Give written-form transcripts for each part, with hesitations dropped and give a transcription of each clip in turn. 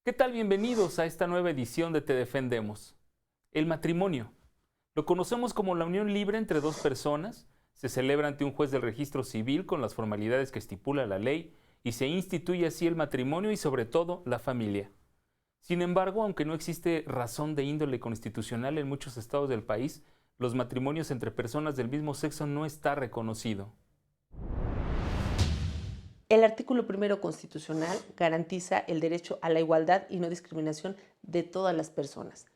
¿Qué tal? Bienvenidos a esta nueva edición de Te Defendemos. El matrimonio. Lo conocemos como la unión libre entre dos personas, se celebra ante un juez del registro civil con las formalidades que estipula la ley y se instituye así el matrimonio y sobre todo la familia. Sin embargo, aunque no existe razón de índole constitucional en muchos estados del país, los matrimonios entre personas del mismo sexo no está reconocido. El artículo primero constitucional garantiza el derecho a la igualdad y no discriminación de todas las personas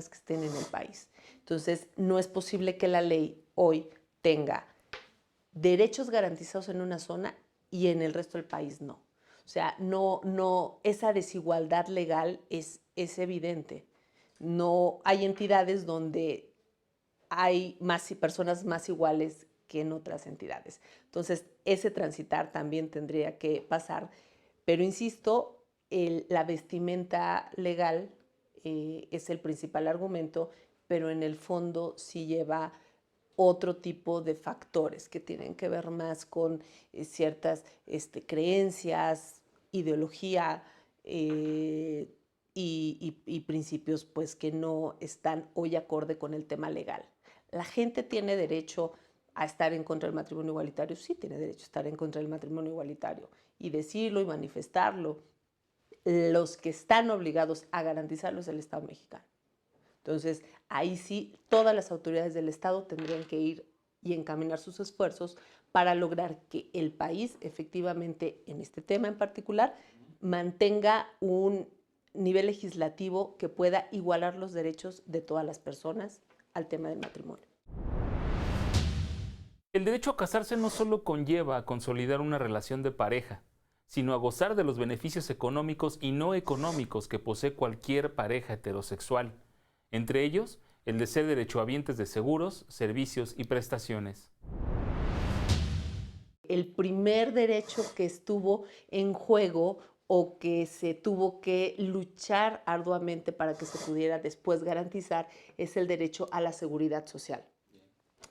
que estén en el país. Entonces, no es posible que la ley hoy tenga derechos garantizados en una zona y en el resto del país no. O sea, esa desigualdad legal es evidente. No hay entidades donde hay personas más iguales que en otras entidades. Entonces, ese transitar también tendría que pasar. Pero insisto, la vestimenta legal es el principal argumento, pero en el fondo sí lleva otro tipo de factores que tienen que ver más con ciertas creencias, ideología y principios pues, que no están hoy acorde con el tema legal. ¿La gente tiene derecho a estar en contra del matrimonio igualitario? Sí, tiene derecho a estar en contra del matrimonio igualitario y decirlo y manifestarlo. Los que están obligados a garantizarlo es el Estado mexicano. Entonces, ahí sí, todas las autoridades del Estado tendrían que ir y encaminar sus esfuerzos para lograr que el país, efectivamente, en este tema en particular, mantenga un nivel legislativo que pueda igualar los derechos de todas las personas al tema del matrimonio. El derecho a casarse no solo conlleva a consolidar una relación de pareja, sino a gozar de los beneficios económicos y no económicos que posee cualquier pareja heterosexual, entre ellos el de ser derechohabientes de seguros, servicios y prestaciones. El primer derecho que estuvo en juego o que se tuvo que luchar arduamente para que se pudiera después garantizar es el derecho a la seguridad social.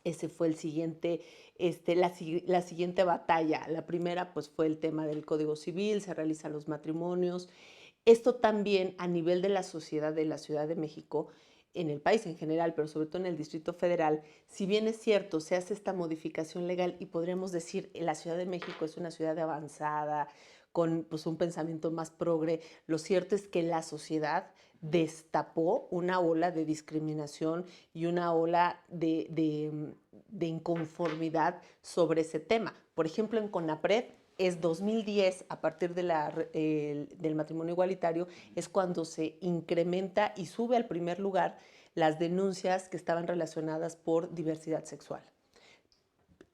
Ese fue el siguiente, la siguiente batalla. La primera pues, fue el tema del Código Civil, se realizan los matrimonios. Esto también a nivel de la sociedad de la Ciudad de México, en el país en general, pero sobre todo en el Distrito Federal, si bien es cierto, se hace esta modificación legal y podríamos decir que la Ciudad de México es una ciudad avanzada, con pues, un pensamiento más progre, lo cierto es que la sociedad destapó una ola de discriminación y una ola de inconformidad sobre ese tema. Por ejemplo, en CONAPRED, es 2010, a partir del matrimonio igualitario, es cuando se incrementa y sube al primer lugar las denuncias que estaban relacionadas por diversidad sexual,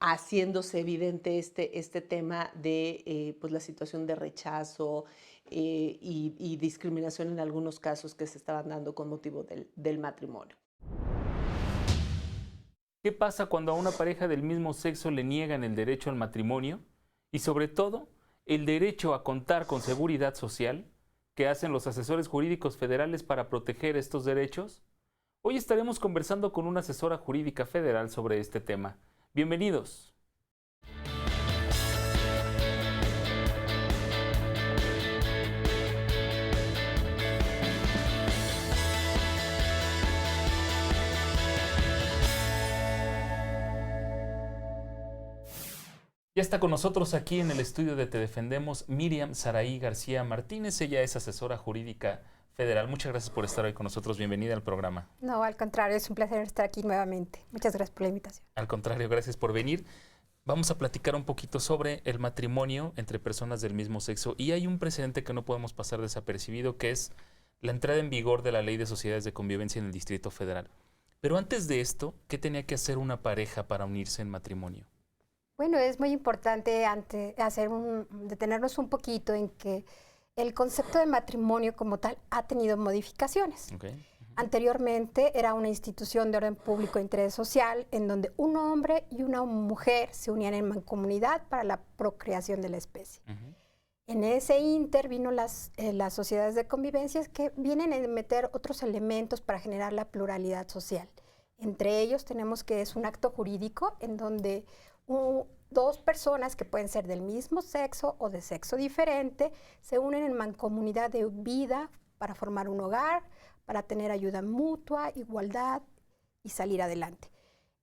haciéndose evidente este tema de pues la situación de rechazo y discriminación en algunos casos que se estaban dando con motivo del matrimonio. ¿Qué pasa cuando a una pareja del mismo sexo le niegan el derecho al matrimonio? Y sobre todo, el derecho a contar con seguridad social. ¿Qué hacen los asesores jurídicos federales para proteger estos derechos? Hoy estaremos conversando con una asesora jurídica federal sobre este tema. Bienvenidos. Ya está con nosotros aquí en el estudio de Te Defendemos Miriam Saraí García Martínez. Ella es asesora jurídica federal. Muchas gracias por estar hoy con nosotros. Bienvenida al programa. No, al contrario, es un placer estar aquí nuevamente. Muchas gracias por la invitación. Al contrario, gracias por venir. Vamos a platicar un poquito sobre el matrimonio entre personas del mismo sexo. Y hay un precedente que no podemos pasar desapercibido, que es la entrada en vigor de la Ley de Sociedades de Convivencia en el Distrito Federal. Pero antes de esto, ¿qué tenía que hacer una pareja para unirse en matrimonio? Bueno, es muy importante detenernos un poquito en que el concepto de matrimonio como tal ha tenido modificaciones. Okay. Anteriormente era una institución de orden público e interés social en donde un hombre y una mujer se unían en mancomunidad para la procreación de la especie. En ese inter vino las sociedades de convivencia que vienen a meter otros elementos para generar la pluralidad social. Entre ellos tenemos que es un acto jurídico en donde dos personas que pueden ser del mismo sexo o de sexo diferente, se unen en mancomunidad de vida para formar un hogar, para tener ayuda mutua, igualdad y salir adelante.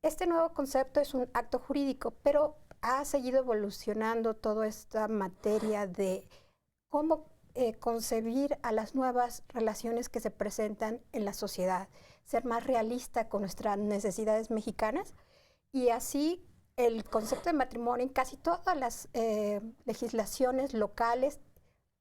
Este nuevo concepto es un acto jurídico, pero ha seguido evolucionando toda esta materia de cómo concebir a las nuevas relaciones que se presentan en la sociedad, ser más realista con nuestras necesidades mexicanas, y así el concepto de matrimonio en casi todas las legislaciones locales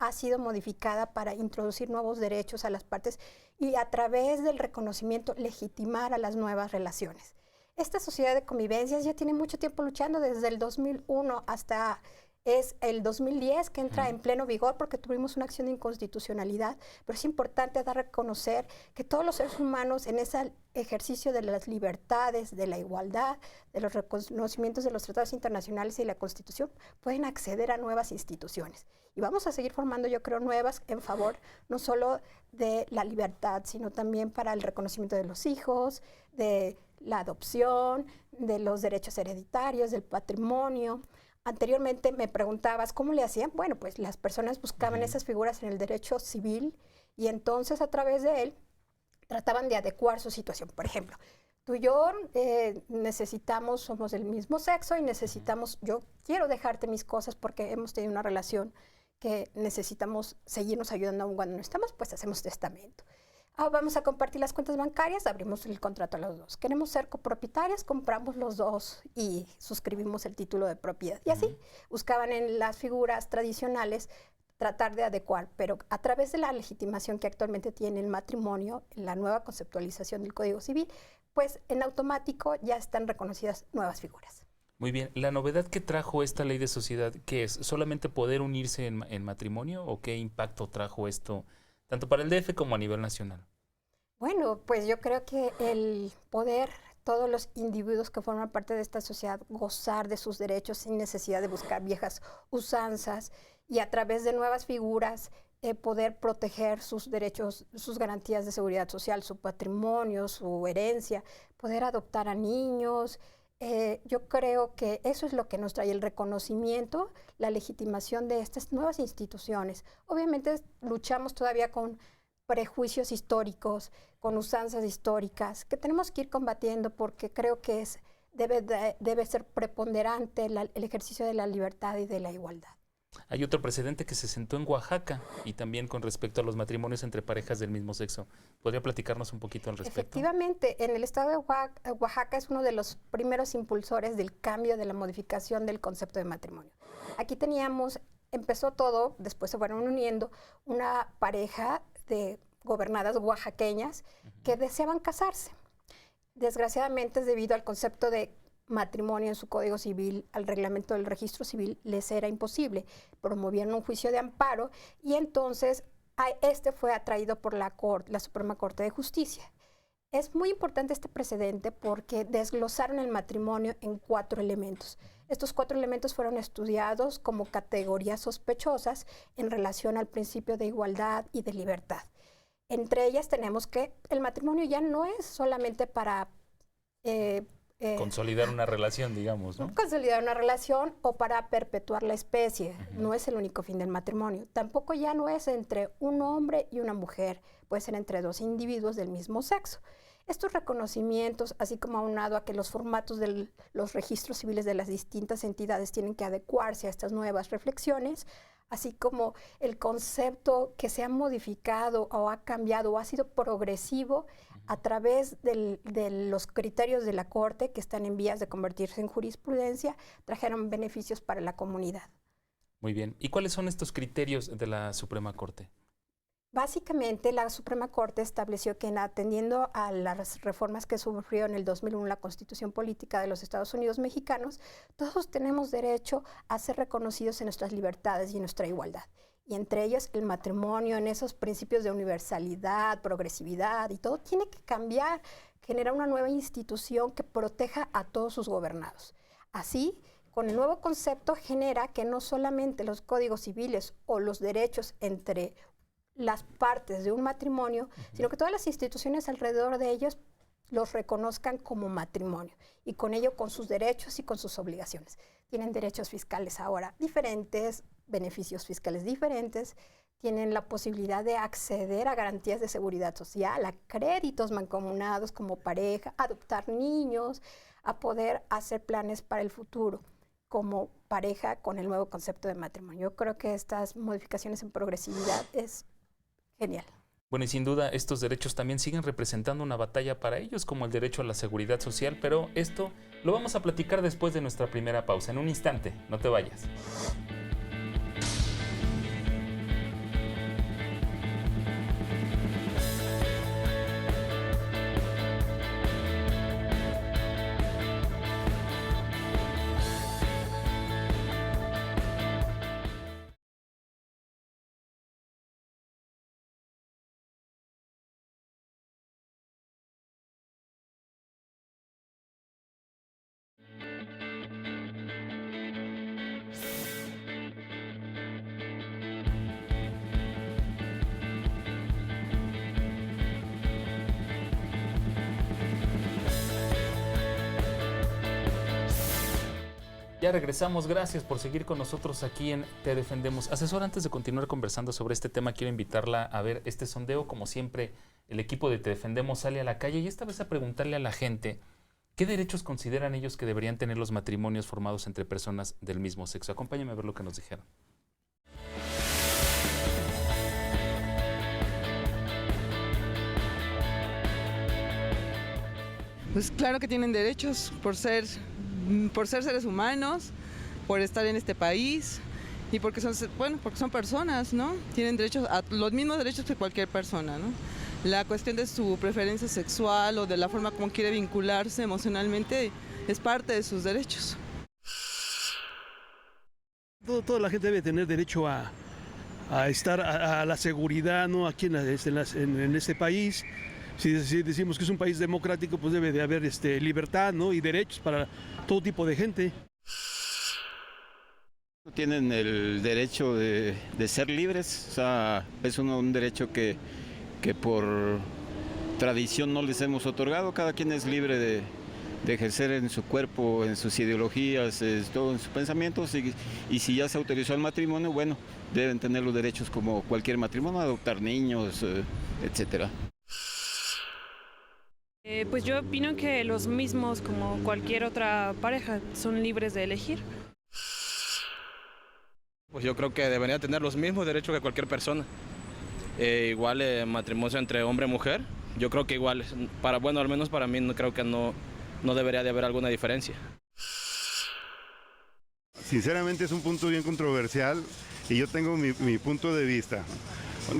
ha sido modificada para introducir nuevos derechos a las partes y a través del reconocimiento legitimar a las nuevas relaciones. Esta sociedad de convivencias ya tiene mucho tiempo luchando, desde el 2001 hasta es el 2010 que entra en pleno vigor porque tuvimos una acción de inconstitucionalidad, pero es importante dar a reconocer que todos los seres humanos en ese ejercicio de las libertades, de la igualdad, de los reconocimientos de los tratados internacionales y la Constitución, pueden acceder a nuevas instituciones. Y vamos a seguir formando, yo creo, nuevas en favor no solo de la libertad, sino también para el reconocimiento de los hijos, de la adopción, de los derechos hereditarios, del patrimonio. Anteriormente me preguntabas cómo le hacían. Bueno, pues las personas buscaban esas figuras en el derecho civil y entonces a través de él trataban de adecuar su situación. Por ejemplo, tú y yo necesitamos, somos del mismo sexo y necesitamos, yo quiero dejarte mis cosas porque hemos tenido una relación que necesitamos seguirnos ayudando aún cuando no estamos, pues hacemos testamento. Vamos a compartir las cuentas bancarias, abrimos el contrato a los dos. Queremos ser copropietarios, compramos los dos y suscribimos el título de propiedad. Y así buscaban en las figuras tradicionales tratar de adecuar, pero a través de la legitimación que actualmente tiene el matrimonio, en la nueva conceptualización del Código Civil, pues en automático ya están reconocidas nuevas figuras. Muy bien. ¿La novedad que trajo esta ley de sociedad, qué es? ¿Solamente poder unirse en matrimonio o qué impacto trajo esto tanto para el DF como a nivel nacional? Bueno, pues yo creo que el poder, todos los individuos que forman parte de esta sociedad, gozar de sus derechos sin necesidad de buscar viejas usanzas y a través de nuevas figuras poder proteger sus derechos, sus garantías de seguridad social, su patrimonio, su herencia, poder adoptar a niños. Yo creo que eso es lo que nos trae el reconocimiento, la legitimación de estas nuevas instituciones. Obviamente luchamos todavía con prejuicios históricos, con usanzas históricas, que tenemos que ir combatiendo porque creo que debe ser preponderante el ejercicio de la libertad y de la igualdad. Hay otro precedente que se sentó en Oaxaca y también con respecto a los matrimonios entre parejas del mismo sexo. ¿Podría platicarnos un poquito al respecto? Efectivamente, en el estado de Oaxaca es uno de los primeros impulsores del cambio, de la modificación del concepto de matrimonio. Aquí empezó todo, después se fueron uniendo una pareja de gobernadas oaxaqueñas que deseaban casarse. Desgraciadamente, debido al concepto de matrimonio en su Código Civil, al reglamento del registro civil, les era imposible. Promovían un juicio de amparo y entonces este fue atraído por la Suprema Corte de Justicia. Es muy importante este precedente porque desglosaron el matrimonio en 4 elementos. Estos 4 elementos fueron estudiados como categorías sospechosas en relación al principio de igualdad y de libertad. Entre ellas tenemos que el matrimonio ya no es solamente para consolidar una relación, digamos, ¿no? Consolidar una relación o para perpetuar la especie. No es el único fin del matrimonio. Tampoco ya no es entre un hombre y una mujer. Puede ser entre 2 individuos del mismo sexo. Estos reconocimientos, así como aunado a que los formatos de los registros civiles de las distintas entidades tienen que adecuarse a estas nuevas reflexiones, así como el concepto que se ha modificado o ha cambiado o ha sido progresivo a través de los criterios de la Corte que están en vías de convertirse en jurisprudencia, trajeron beneficios para la comunidad. Muy bien. ¿Y cuáles son estos criterios de la Suprema Corte? Básicamente, la Suprema Corte estableció que atendiendo a las reformas que sufrió en el 2001 la Constitución Política de los Estados Unidos Mexicanos, todos tenemos derecho a ser reconocidos en nuestras libertades y en nuestra igualdad. Y entre ellos el matrimonio, en esos principios de universalidad, progresividad y todo, tiene que cambiar, generar una nueva institución que proteja a todos sus gobernados. Así, con el nuevo concepto genera que no solamente los códigos civiles o los derechos entre las partes de un matrimonio, sino que todas las instituciones alrededor de ellos los reconozcan como matrimonio y con ello con sus derechos y con sus obligaciones. Tienen derechos fiscales ahora diferentes, beneficios fiscales diferentes, tienen la posibilidad de acceder a garantías de seguridad social, a créditos mancomunados como pareja, adoptar niños, a poder hacer planes para el futuro como pareja con el nuevo concepto de matrimonio. Yo creo que estas modificaciones en progresividad es genial. Bueno, y sin duda estos derechos también siguen representando una batalla para ellos, como el derecho a la seguridad social, pero esto lo vamos a platicar después de nuestra primera pausa. En un instante, no te vayas. Ya regresamos, gracias por seguir con nosotros aquí en Te Defendemos. Asesor, antes de continuar conversando sobre este tema, quiero invitarla a ver este sondeo. Como siempre, el equipo de Te Defendemos sale a la calle y esta vez a preguntarle a la gente qué derechos consideran ellos que deberían tener los matrimonios formados entre personas del mismo sexo. Acompáñame a ver lo que nos dijeron. Pues claro que tienen derechos por ser seres humanos, por estar en este país y porque son personas, ¿no? Tienen derechos, los mismos derechos que cualquier persona, ¿no? La cuestión de su preferencia sexual o de la forma como quiere vincularse emocionalmente es parte de sus derechos. Toda la gente debe tener derecho a estar a la seguridad, ¿no? Aquí en este país. Si decimos que es un país democrático, pues debe de haber libertad, ¿no? Y derechos para todo tipo de gente. Tienen el derecho de ser libres, o sea, es un derecho que por tradición no les hemos otorgado. Cada quien es libre de ejercer en su cuerpo, en sus ideologías, todo en sus pensamientos, y si ya se autorizó el matrimonio, bueno, deben tener los derechos como cualquier matrimonio, adoptar niños, etcétera. Pues yo opino que los mismos, como cualquier otra pareja, son libres de elegir. Pues yo creo que debería tener los mismos derechos que cualquier persona. Igual matrimonio entre hombre y mujer, yo creo que igual, al menos para mí, creo que no debería de haber alguna diferencia. Sinceramente es un punto bien controversial y yo tengo mi punto de vista.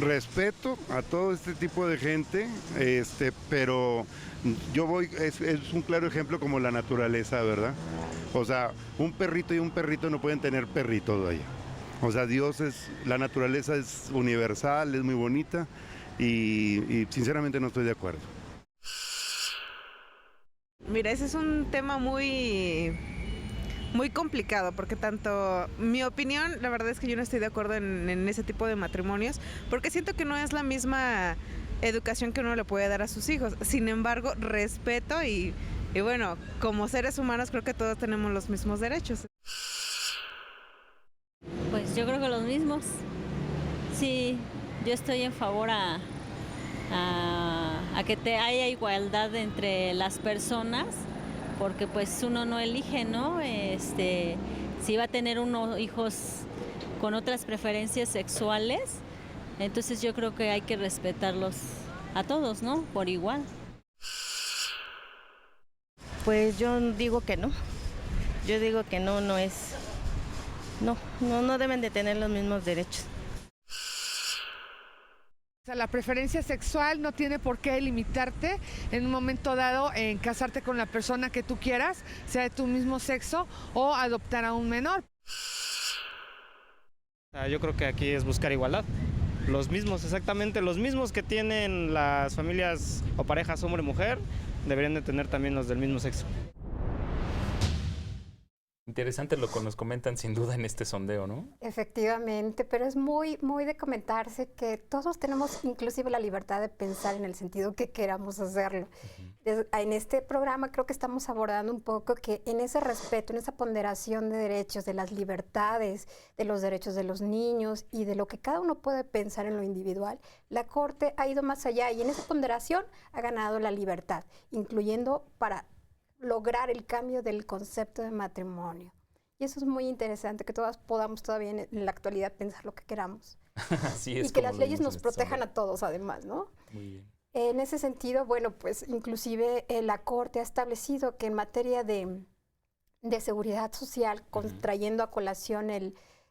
Respeto a todo este tipo de gente, pero es un claro ejemplo como la naturaleza, ¿verdad? O sea, un perrito y un perrito no pueden tener perritos allá. O sea, la naturaleza es universal, es muy bonita y sinceramente no estoy de acuerdo. Mira, ese es un tema muy complicado, porque tanto mi opinión, la verdad es que yo no estoy de acuerdo en ese tipo de matrimonios, porque siento que no es la misma educación que uno le puede dar a sus hijos. Sin embargo, respeto y bueno, como seres humanos creo que todos tenemos los mismos derechos. Pues yo creo que los mismos. Sí, yo estoy en favor a que haya igualdad entre las personas, porque pues uno no elige, ¿no? Si va a tener hijos con otras preferencias sexuales, entonces yo creo que hay que respetarlos a todos, ¿no? Por igual. Pues yo digo que no. Yo digo que no es. No deben de tener los mismos derechos. O sea, la preferencia sexual no tiene por qué limitarte en un momento dado en casarte con la persona que tú quieras, sea de tu mismo sexo, o adoptar a un menor. Yo creo que aquí es buscar igualdad. Los mismos, exactamente los mismos que tienen las familias o parejas hombre-mujer, deberían de tener también los del mismo sexo. Interesante lo que nos comentan sin duda en este sondeo, ¿no? Efectivamente, pero es muy, muy de comentarse que todos tenemos inclusive la libertad de pensar en el sentido que queramos hacerlo. En este programa creo que estamos abordando un poco que en ese respeto, en esa ponderación de derechos, de las libertades, de los derechos de los niños y de lo que cada uno puede pensar en lo individual, la Corte ha ido más allá y en esa ponderación ha ganado la libertad, incluyendo para lograr el cambio del concepto de matrimonio. Y eso es muy interesante, que todas podamos todavía en la actualidad pensar lo que queramos. Así es, y que las leyes nos protejan a todos además, ¿no? Muy bien. En ese sentido, bueno, pues inclusive la Corte ha establecido que en materia de seguridad social, trayendo a colación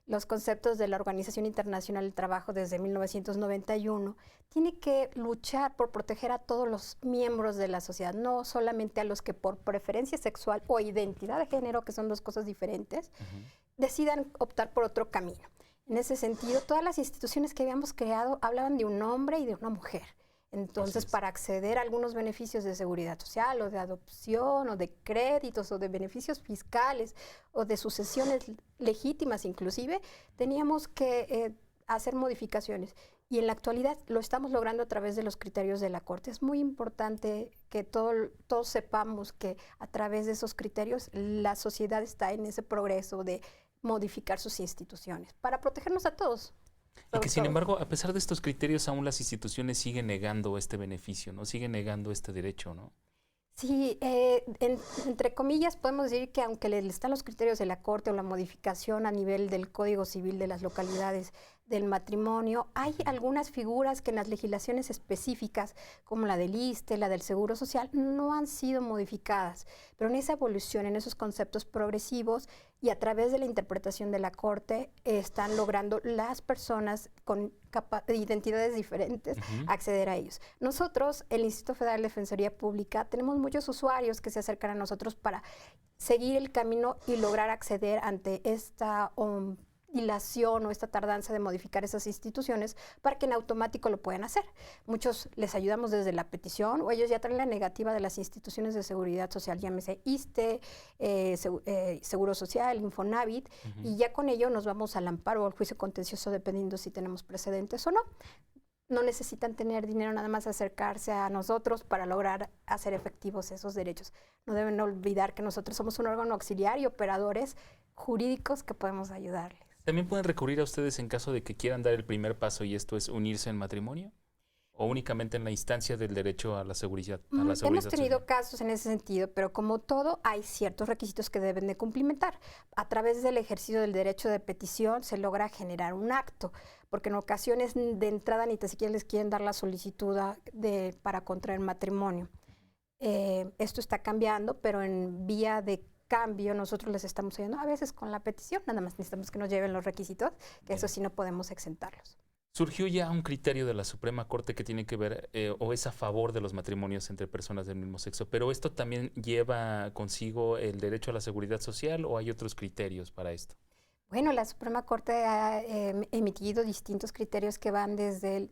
los conceptos de la Organización Internacional del Trabajo desde 1991, tiene que luchar por proteger a todos los miembros de la sociedad, no solamente a los que por preferencia sexual o identidad de género, que son dos cosas diferentes, decidan optar por otro camino. En ese sentido, todas las instituciones que habíamos creado hablaban de un hombre y de una mujer. Entonces, para acceder a algunos beneficios de seguridad social o de adopción o de créditos o de beneficios fiscales o de sucesiones legítimas inclusive, teníamos que hacer modificaciones. Y en la actualidad lo estamos logrando a través de los criterios de la Corte. Es muy importante que todos sepamos que a través de esos criterios la sociedad está en ese progreso de modificar sus instituciones para protegernos a todos. Y que sin embargo, a pesar de estos criterios, aún las instituciones siguen negando este beneficio, ¿no? Siguen negando este derecho, ¿no? Sí, entre comillas podemos decir que aunque le están los criterios de la Corte o la modificación a nivel del Código Civil de las localidades del matrimonio, hay algunas figuras que en las legislaciones específicas, como la del ISSSTE, la del Seguro Social, no han sido modificadas. Pero en esa evolución, en esos conceptos progresivos y a través de la interpretación de la Corte, están logrando las personas con identidades diferentes acceder a ellos. Nosotros, el Instituto Federal de Defensoría Pública, tenemos muchos usuarios que se acercan a nosotros para seguir el camino y lograr acceder ante esta dilación o esta tardanza de modificar esas instituciones para que en automático lo puedan hacer. Muchos les ayudamos desde la petición o ellos ya traen la negativa de las instituciones de seguridad social, llámese ISSSTE, Seguro Social, Infonavit, y ya con ello nos vamos al amparo o al juicio contencioso dependiendo si tenemos precedentes o no. No necesitan tener dinero, nada más acercarse a nosotros para lograr hacer efectivos esos derechos. No deben olvidar que nosotros somos un órgano auxiliar y operadores jurídicos que podemos ayudarles. ¿También pueden recurrir a ustedes en caso de que quieran dar el primer paso y esto es unirse en matrimonio? ¿O únicamente en la instancia del derecho a la seguridad? Hemos tenido casos en ese sentido, pero como todo, hay ciertos requisitos que deben de cumplimentar. A través del ejercicio del derecho de petición se logra generar un acto, porque en ocasiones de entrada ni tan siquiera les quieren dar la solicitud para contraer matrimonio. Esto está cambiando, pero en vía de cambio nosotros les estamos ayudando a veces con la petición, nada más necesitamos que nos lleven los requisitos, que eso sí no podemos exentarlos. Surgió ya un criterio de la Suprema Corte que tiene que ver o es a favor de los matrimonios entre personas del mismo sexo, pero ¿esto también lleva consigo el derecho a la seguridad social o hay otros criterios para esto? Bueno, la Suprema Corte ha emitido distintos criterios que van desde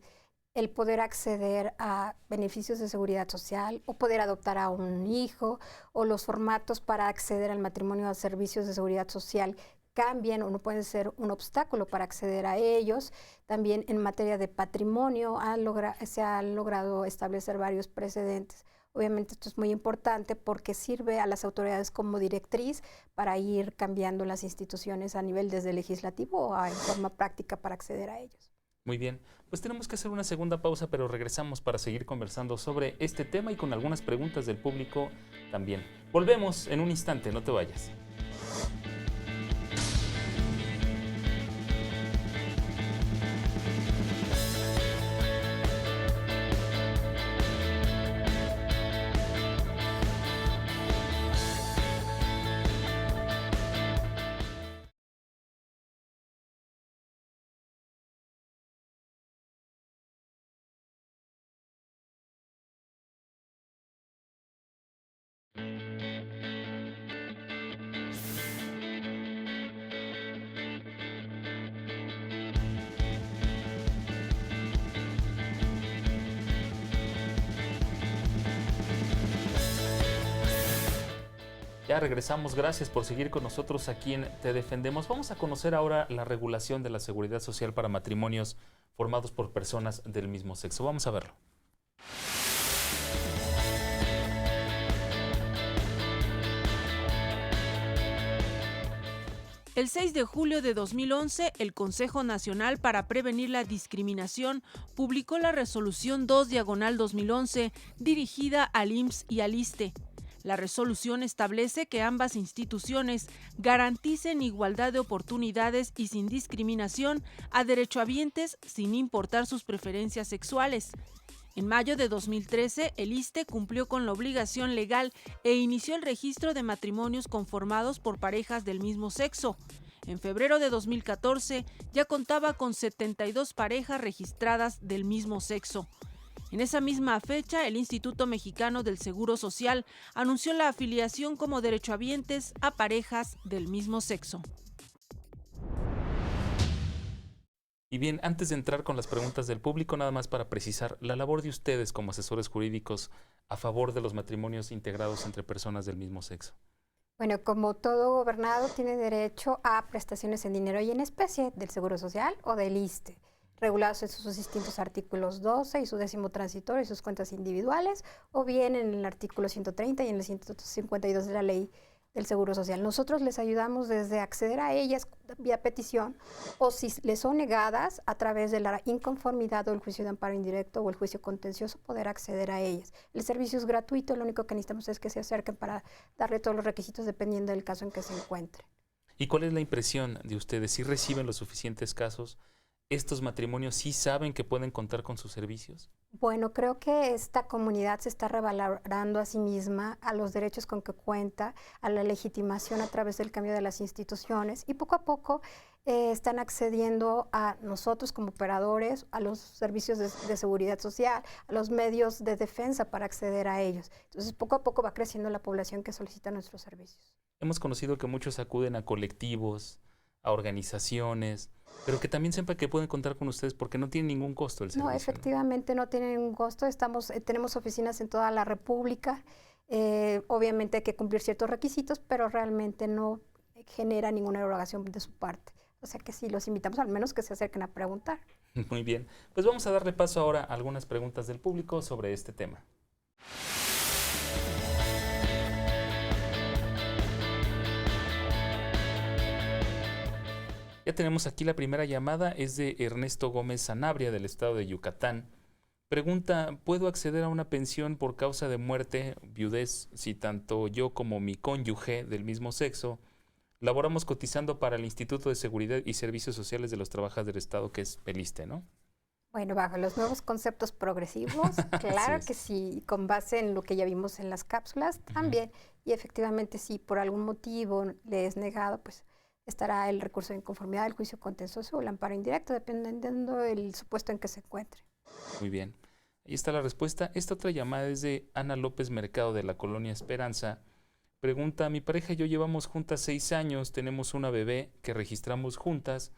el poder acceder a beneficios de seguridad social o poder adoptar a un hijo o los formatos para acceder al matrimonio a servicios de seguridad social cambian o no pueden ser un obstáculo para acceder a ellos. También en materia de patrimonio se han logrado establecer varios precedentes. Obviamente esto es muy importante porque sirve a las autoridades como directriz para ir cambiando las instituciones a nivel desde legislativo o en forma práctica para acceder a ellos. Muy bien, pues tenemos que hacer una segunda pausa, pero regresamos para seguir conversando sobre este tema y con algunas preguntas del público también. Volvemos en un instante, no te vayas. Ya regresamos, gracias por seguir con nosotros aquí en Te Defendemos. Vamos a conocer ahora la regulación de la seguridad social para matrimonios formados por personas del mismo sexo. Vamos a verlo. El 6 de julio de 2011, el Consejo Nacional para Prevenir la Discriminación publicó la Resolución 2/2011 dirigida al IMSS y al ISSSTE. La resolución establece que ambas instituciones garanticen igualdad de oportunidades y sin discriminación a derechohabientes sin importar sus preferencias sexuales. En mayo de 2013, el ISSSTE cumplió con la obligación legal e inició el registro de matrimonios conformados por parejas del mismo sexo. En febrero de 2014, ya contaba con 72 parejas registradas del mismo sexo. En esa misma fecha, el Instituto Mexicano del Seguro Social anunció la afiliación como derechohabientes a parejas del mismo sexo. Y bien, antes de entrar con las preguntas del público, nada más para precisar la labor de ustedes como asesores jurídicos a favor de los matrimonios integrados entre personas del mismo sexo. Bueno, como todo gobernado tiene derecho a prestaciones en dinero y en especie del Seguro Social o del ISSSTE, regulados en sus distintos artículos 12 y su 10º transitorio y sus cuentas individuales, o bien en el artículo 130 y en el 152 de la Ley del Seguro Social. Nosotros les ayudamos desde acceder a ellas vía petición o si les son negadas a través de la inconformidad o el juicio de amparo indirecto o el juicio contencioso poder acceder a ellas. El servicio es gratuito, lo único que necesitamos es que se acerquen para darle todos los requisitos dependiendo del caso en que se encuentre. ¿Y cuál es la impresión de ustedes? ¿Sí reciben los suficientes casos? ¿Estos matrimonios sí saben que pueden contar con sus servicios? Bueno, creo que esta comunidad se está revalorando a sí misma, a los derechos con que cuenta, a la legitimación a través del cambio de las instituciones y poco a poco están accediendo a nosotros como operadores, a los servicios de seguridad social, a los medios de defensa para acceder a ellos. Entonces, poco a poco va creciendo la población que solicita nuestros servicios. Hemos conocido que muchos acuden a colectivos, a organizaciones, pero que también sepan que pueden contar con ustedes porque no tiene ningún costo el servicio. No, efectivamente no tiene ningún costo. Tenemos oficinas en toda la República. Obviamente hay que cumplir ciertos requisitos, pero realmente no genera ninguna erogación de su parte. O sea que sí, los invitamos al menos que se acerquen a preguntar. Muy bien. Pues vamos a darle paso ahora a algunas preguntas del público sobre este tema. Ya tenemos aquí la primera llamada, es de Ernesto Gómez Sanabria del estado de Yucatán. Pregunta, ¿puedo acceder a una pensión por causa de muerte, viudez, si tanto yo como mi cónyuge del mismo sexo laboramos cotizando para el Instituto de Seguridad y Servicios Sociales de los Trabajadores del Estado, que es el ISSSTE, ¿no? Bueno, bajo los nuevos conceptos progresivos, claro que sí, con base en lo que ya vimos en las cápsulas también. Y efectivamente, si por algún motivo le es negado, pues estará el recurso de inconformidad, el juicio contencioso o el amparo indirecto, dependiendo del supuesto en que se encuentre. Muy bien. Ahí está la respuesta. Esta otra llamada es de Ana López Mercado de la Colonia Esperanza. Pregunta, mi pareja y yo llevamos juntas 6 años, tenemos una bebé que registramos juntas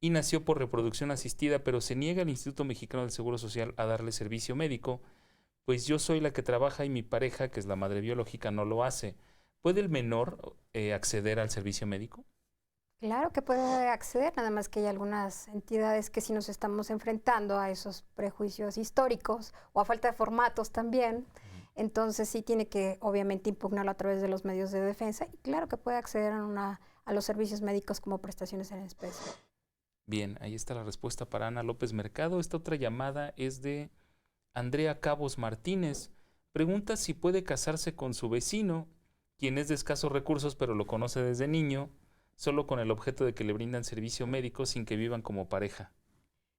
y nació por reproducción asistida, pero se niega el Instituto Mexicano del Seguro Social a darle servicio médico, pues yo soy la que trabaja y mi pareja, que es la madre biológica, no lo hace. ¿Puede el menor acceder al servicio médico? Claro que puede acceder, nada más que hay algunas entidades que sí nos estamos enfrentando a esos prejuicios históricos o a falta de formatos también. Entonces sí tiene que obviamente impugnarlo a través de los medios de defensa y claro que puede acceder a los servicios médicos como prestaciones en especie. Bien, ahí está la respuesta para Ana López Mercado. Esta otra llamada es de Andrea Cabos Martínez. Pregunta si puede casarse con su vecino, quien es de escasos recursos pero lo conoce desde niño, solo con el objeto de que le brindan servicio médico sin que vivan como pareja.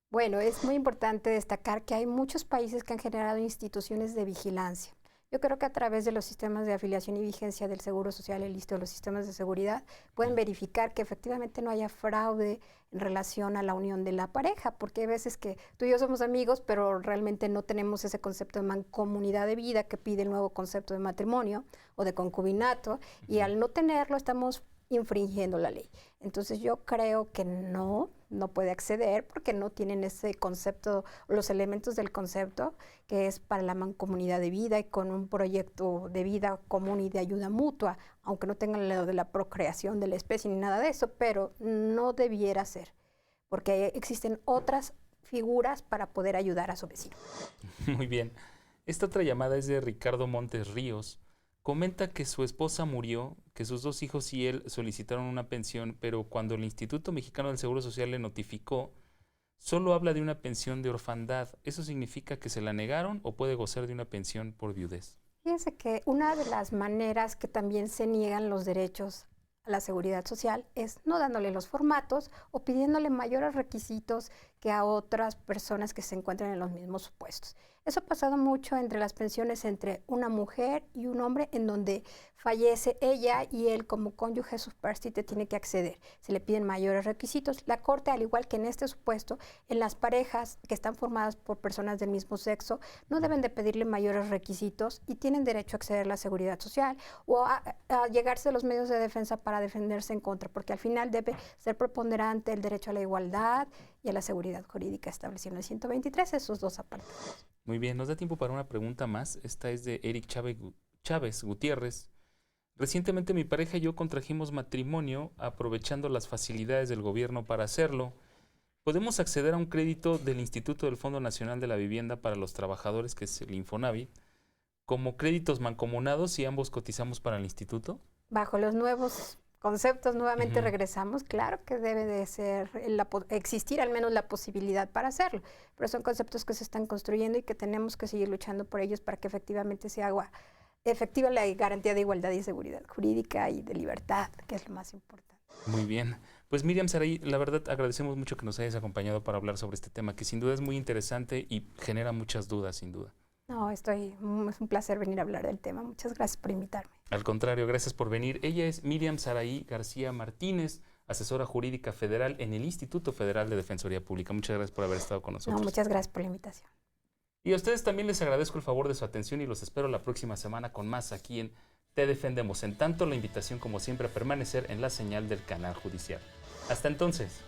Bueno, es muy importante destacar que hay muchos países que han generado instituciones de vigilancia. Yo creo que a través de los sistemas de afiliación y vigencia del Seguro Social, el ISSSTE o los sistemas de seguridad, pueden verificar que efectivamente no haya fraude en relación a la unión de la pareja, porque hay veces que tú y yo somos amigos, pero realmente no tenemos ese concepto de mancomunidad de vida que pide el nuevo concepto de matrimonio o de concubinato, y al no tenerlo estamos infringiendo la ley. Entonces yo creo que no puede acceder porque no tienen ese concepto, los elementos del concepto que es para la mancomunidad de vida y con un proyecto de vida común y de ayuda mutua, aunque no tengan lo de la procreación de la especie ni nada de eso, pero no debiera ser, porque existen otras figuras para poder ayudar a su vecino. Muy bien. Esta otra llamada es de Ricardo Montes Ríos. Comenta que su esposa murió, que sus 2 hijos y él solicitaron una pensión, pero cuando el Instituto Mexicano del Seguro Social le notificó, solo habla de una pensión de orfandad. ¿Eso significa que se la negaron o puede gozar de una pensión por viudez? Fíjense que una de las maneras que también se niegan los derechos a la seguridad social es no dándole los formatos o pidiéndole mayores requisitos que a otras personas que se encuentran en los mismos supuestos. Eso ha pasado mucho entre las pensiones entre una mujer y un hombre, en donde fallece ella y él como cónyuge superstite tiene que acceder. Se le piden mayores requisitos. La Corte, al igual que en este supuesto, en las parejas que están formadas por personas del mismo sexo, no deben de pedirle mayores requisitos y tienen derecho a acceder a la seguridad social o a llegarse a los medios de defensa para defenderse en contra, porque al final debe ser preponderante el derecho a la igualdad y a la seguridad jurídica establecido en el 123, esos 2 apartados. Muy bien, nos da tiempo para una pregunta más. Esta es de Eric Chávez Gutiérrez. Recientemente mi pareja y yo contrajimos matrimonio aprovechando las facilidades del gobierno para hacerlo. ¿Podemos acceder a un crédito del Instituto del Fondo Nacional de la Vivienda para los Trabajadores, que es el Infonavit, como créditos mancomunados si ambos cotizamos para el instituto? Bajo los nuevos conceptos, nuevamente regresamos, claro que debe de ser, existir al menos la posibilidad para hacerlo, pero son conceptos que se están construyendo y que tenemos que seguir luchando por ellos para que efectivamente se haga efectiva la garantía de igualdad y seguridad jurídica y de libertad, que es lo más importante. Muy bien. Pues Miriam Saraí, la verdad agradecemos mucho que nos hayas acompañado para hablar sobre este tema, que sin duda es muy interesante y genera muchas dudas, sin duda. No, es un placer venir a hablar del tema. Muchas gracias por invitarme. Al contrario, gracias por venir. Ella es Miriam Saraí García Martínez, asesora jurídica federal en el Instituto Federal de Defensoría Pública. Muchas gracias por haber estado con nosotros. No, muchas gracias por la invitación. Y a ustedes también les agradezco el favor de su atención y los espero la próxima semana con más aquí en Te Defendemos. En tanto, la invitación, como siempre, a permanecer en la señal del canal judicial. Hasta entonces.